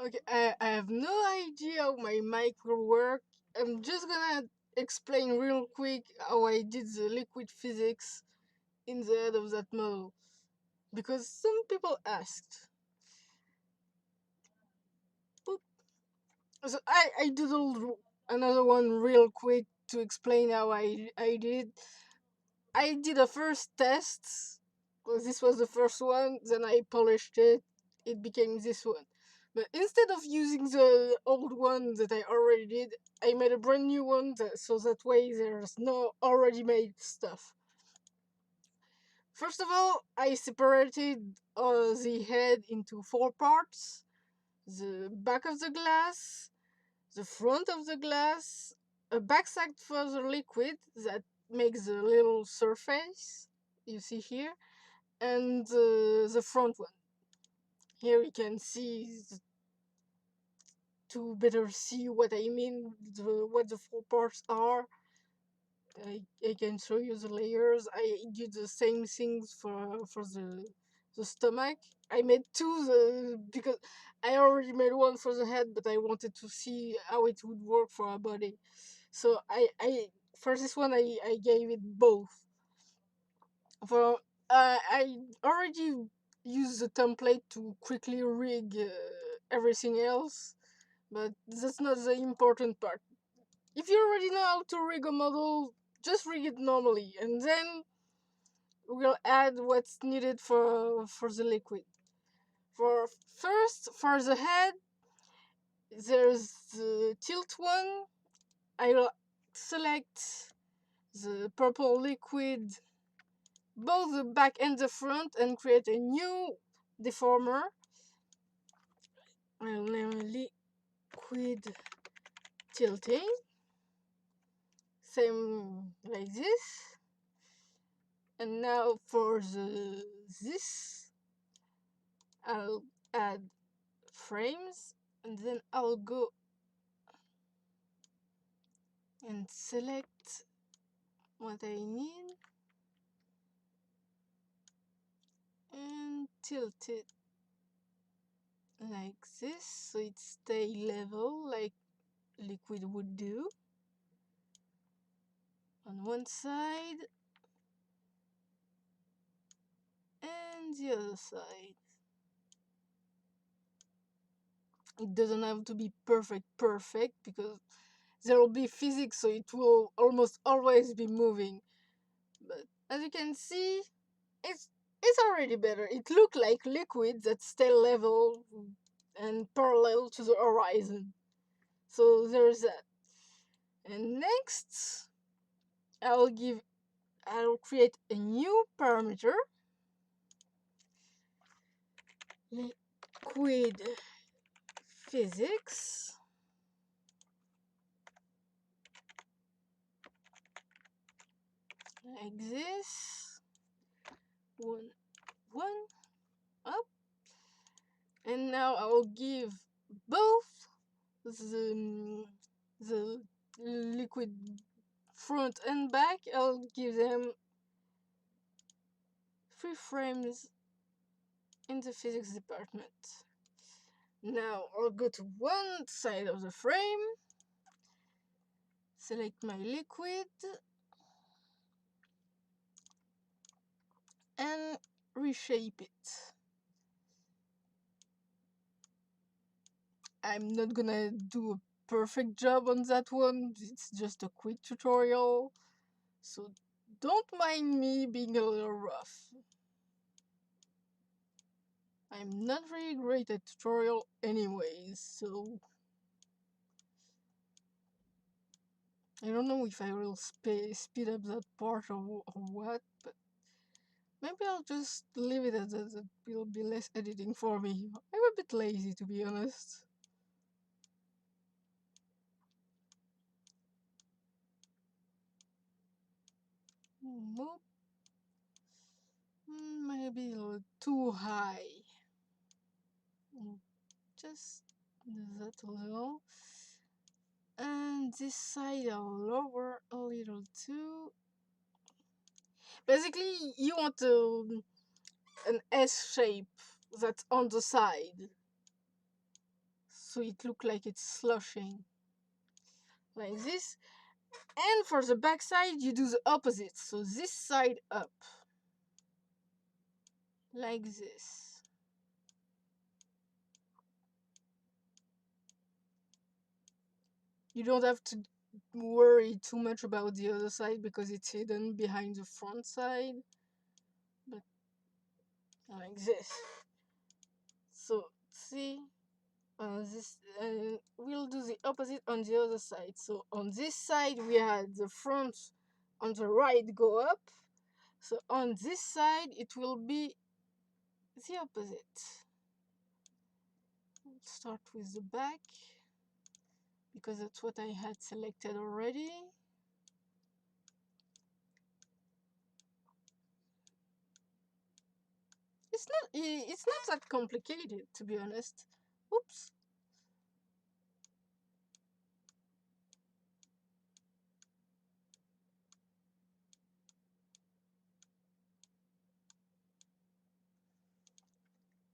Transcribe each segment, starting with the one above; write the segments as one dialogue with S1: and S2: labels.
S1: Okay, I have no idea how my mic will work. I'm just gonna explain real quick how I did the liquid physics in the head of that model. Because some people asked. Boop. So I doodled another one real quick to explain how I did. I did a first test. This was the first one, then I polished it. It became this one. But instead of using the old one that I already did, I made a brand new one so that way there's no already made stuff. First of all, I separated the head into 4 parts: the back of the glass, the front of the glass, a backside for the liquid that makes the little surface you see here, and the front one. Here you can see to better see what I mean, what the 4 parts are. I can show you the layers. I did the same things for the stomach. I made two because I already made one for the head, but I wanted to see how it would work for our body. So I for this one I gave it both. For I already used the template to quickly rig everything else, but that's not the important part. If you already know how to rig a model, just rig it normally, and then we'll add what's needed for the liquid. For the head, there's the tilt one. I'll select the purple liquid, both the back and the front, and create a new deformer. I'll name liquid tilting. Same like this. And now for this, I'll add frames, and then I'll go and select what I need and tilt it like this so it stay level like liquid would do on one side and the other side. It doesn't have to be perfect because there will be physics, so it will almost always be moving. But as you can see, it's already better. It looks like liquid that stay level and parallel to the horizon. So there's that. And next, I'll create a new parameter, liquid physics, like this. One up, and now I'll give both the liquid front and back. I'll give them 3 frames in the physics department. Now I'll go to one side of the frame, select my liquid, and reshape it. I'm not gonna do a perfect job on that one, it's just a quick tutorial, so don't mind me being a little rough. I'm not very great at tutorial anyways, so I don't know if I will speed up that part or what, but maybe I'll just leave it as that. It will be less editing for me. I'm a bit lazy, to be honest. Nope. Maybe a little too high. Just that a little. And this side I'll lower a little too. Basically, you want an S shape that's on the side. so it looks like it's slushing like this. And for the back side you do the opposite, so this side up like this. You don't have to worry too much about the other side because it's hidden behind the front side, but like this. So see, this we'll do the opposite on the other side. So on this side we had the front on the right go up, so on this side it will be the opposite. We'll start with the back because that's what I had selected already. It's not that complicated, to be honest. Oops.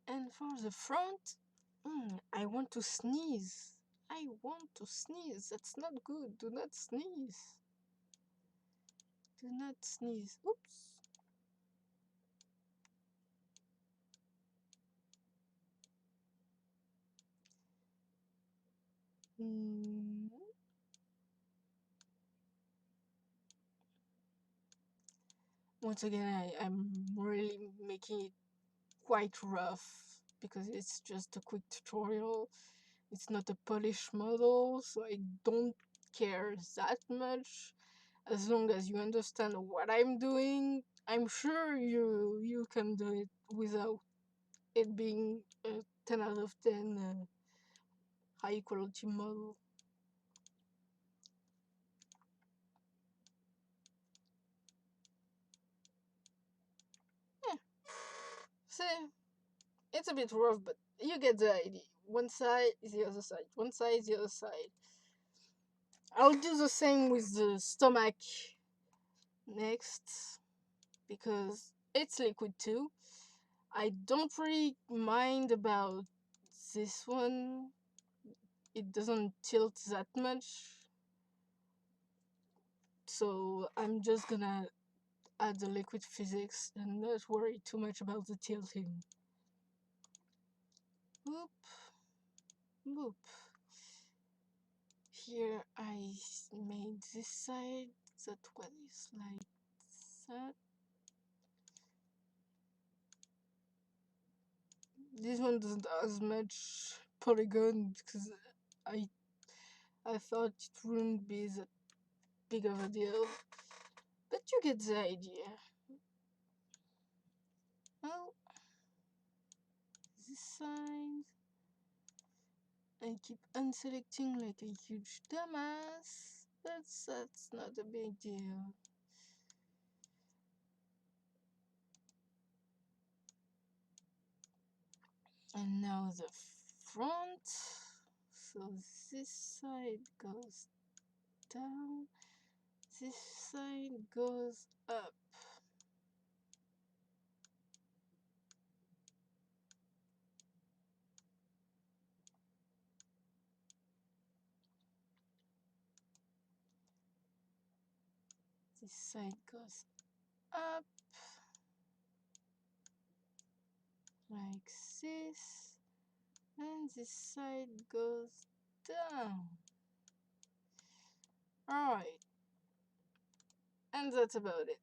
S1: And for the front, I want to sneeze. I want to sneeze. That's not good. Do not sneeze. Do not sneeze. Oops. Mm. Once again, I'm really making it quite rough because it's just a quick tutorial. It's not a polished model, so I don't care that much. As long as you understand what I'm doing, I'm sure you can do it without it being a 10 out of 10 high quality model. Yeah, see, it's a bit rough, but you get the idea. One side is the other side, one side is the other side. I'll do the same with the stomach next because it's liquid too. I don't really mind about this one. It doesn't tilt that much. So I'm just gonna add the liquid physics and not worry too much about the tilting. Whoop, whoop. Here I made this side, that one is like that. This one doesn't have as much polygon because I I thought it wouldn't be that big of a deal. But you get the idea. Well, this side I keep unselecting like a huge dumbass. That's not a big deal. And now the front. So this side goes down, this side goes up. This side goes up like this, and this side goes down. Alright, and that's about it.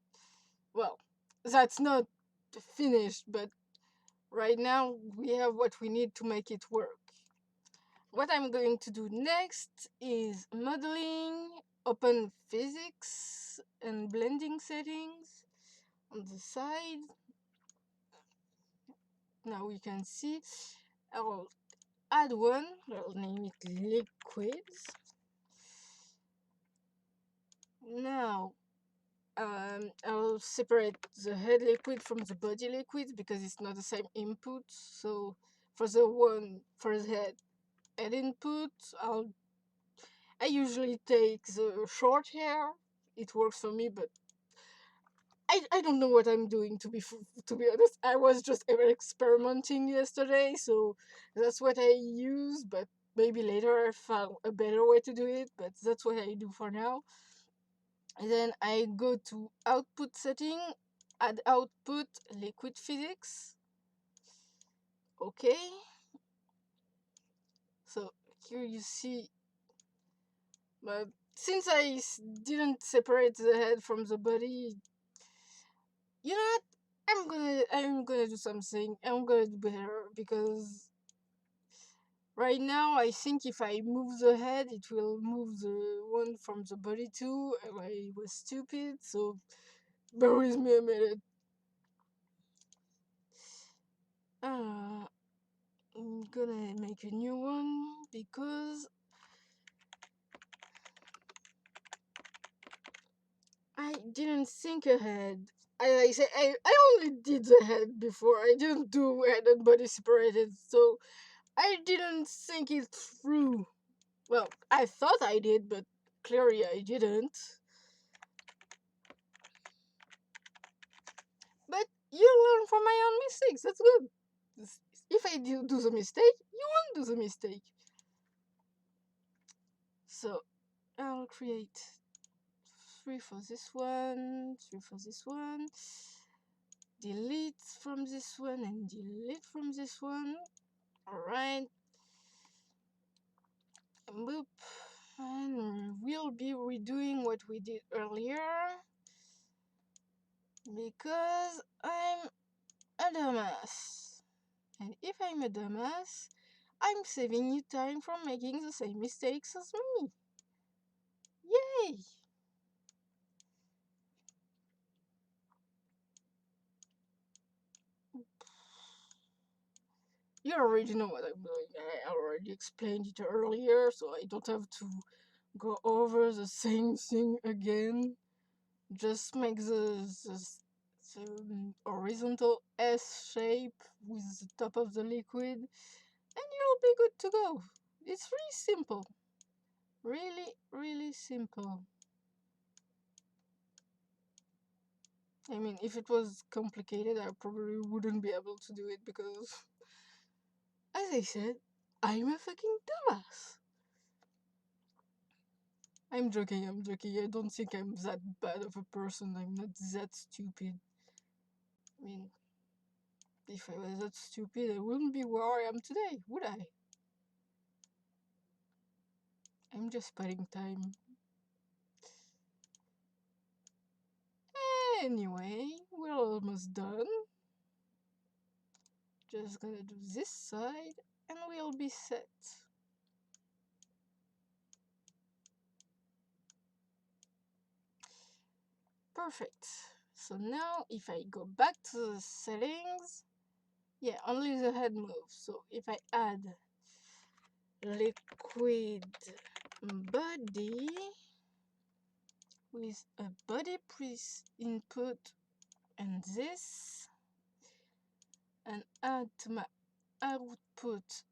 S1: Well, that's not finished, but right now we have what we need to make it work. What I'm going to do next is modeling, open physics and blending settings on the side. Now we can see I'll add one, I'll name it liquids. Now I'll separate the head liquid from the body liquid because it's not the same input. So for the head input, I usually take the short hair. It works for me, but I don't know what I'm doing, to be honest. I was just experimenting yesterday, so that's what I use. But maybe later I found a better way to do it. But that's what I do for now. And then I go to output setting, add output liquid physics. Okay. So here you see, but since didn't separate the head from the body, you know what? I'm gonna do something. I'm gonna do better because right now I think if I move the head, it will move the one from the body too. And I was stupid, so bear with me a minute. I'm gonna make a new one because I didn't think ahead. I say I only did the head before. I didn't do head and body separated, so I didn't think it through. Well, I thought I did, but clearly I didn't. But you learn from my own mistakes. That's good. If I do the mistake, you won't do the mistake. So I'll create 3 for this one, 3 for this one. Delete from this one and delete from this one. Alright. Boop. And we'll be redoing what we did earlier because I'm a dumbass. And if I'm a dumbass, I'm saving you time from making the same mistakes as me. Yay! You already know what I'm doing. I already explained it earlier, so I don't have to go over the same thing again. Just make the horizontal S shape with the top of the liquid, and you'll be good to go. It's really simple. Really, really simple. I mean, if it was complicated, I probably wouldn't be able to do it because, as I said, I'm a fucking dumbass. I'm joking, I'm joking. I don't think I'm that bad of a person. I'm not that stupid. I mean, if I was that stupid, I wouldn't be where I am today, would I? I'm just spending time. Anyway, we're almost done. Just gonna do this side and we'll be set. Perfect. So now if I go back to the settings, yeah, only the head moves. So if I add liquid body with a body input and this, and add to my output,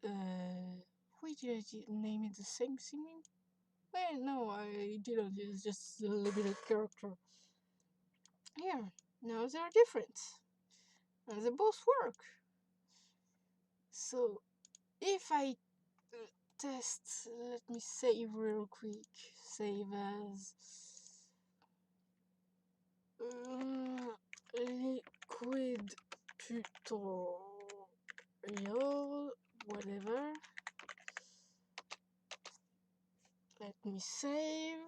S1: wait, did I name it the same thing? Well, no, I didn't. It's just a limited character. Here, now they're different, and they both work. So if I test, let me save real quick. Save as liquid tutorial, whatever. Let me save.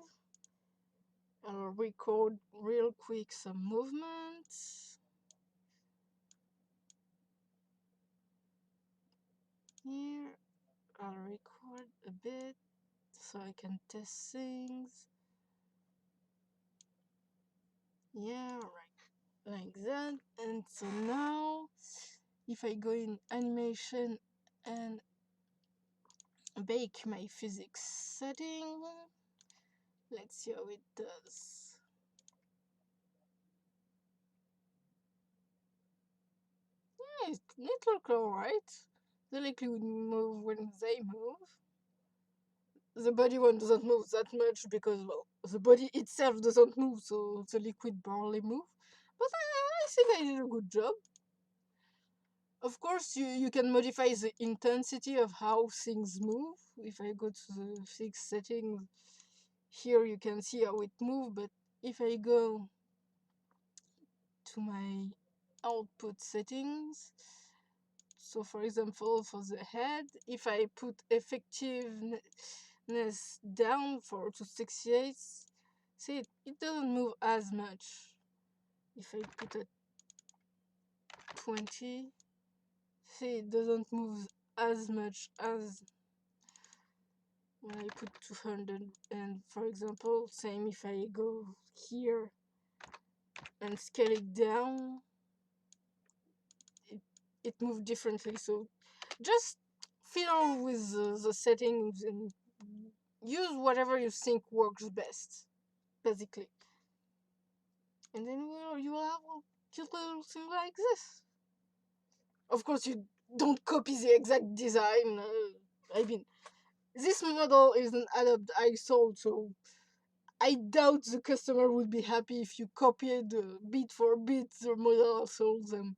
S1: I'll record real quick some movements. Here, I'll record a bit so I can test things. Yeah, right, like that. And so now, if I go in animation and bake my physics setting, let's see how it does. Yeah, it looks alright. The liquid move when they move. the body one doesn't move that much because, well, the body itself doesn't move, so the liquid barely move. But I think I did a good job. Of course, you can modify the intensity of how things move. If I go to the fixed settings, here you can see how it moves, but if I go to my output settings, so for example, for the head, if I put effectiveness down to 68, see, it doesn't move as much. If I put it 20, see, it doesn't move as much as when I put 200. And for example, same if I go here and scale it down, it moves differently. So just fiddle with the settings and use whatever you think works best, basically. And then you will have a cute little thing like this. Of course, you don't copy the exact design. I mean, this model is an adopt I sold, so I doubt the customer would be happy if you copied bit for bit the model I sold them.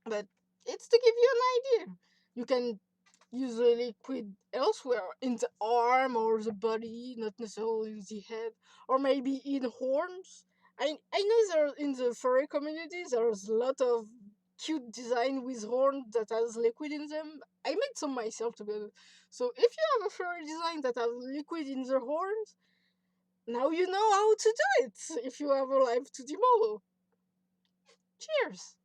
S1: But it's to give you an idea. You can use the liquid elsewhere, in the arm or the body, not necessarily the head, or maybe in horns. I know there in the furry community there's a lot of cute design with horns that has liquid in them. I made some myself, to be honest. So if you have a furry design that has liquid in the horns, now you know how to do it if you have a Live2D model. Cheers!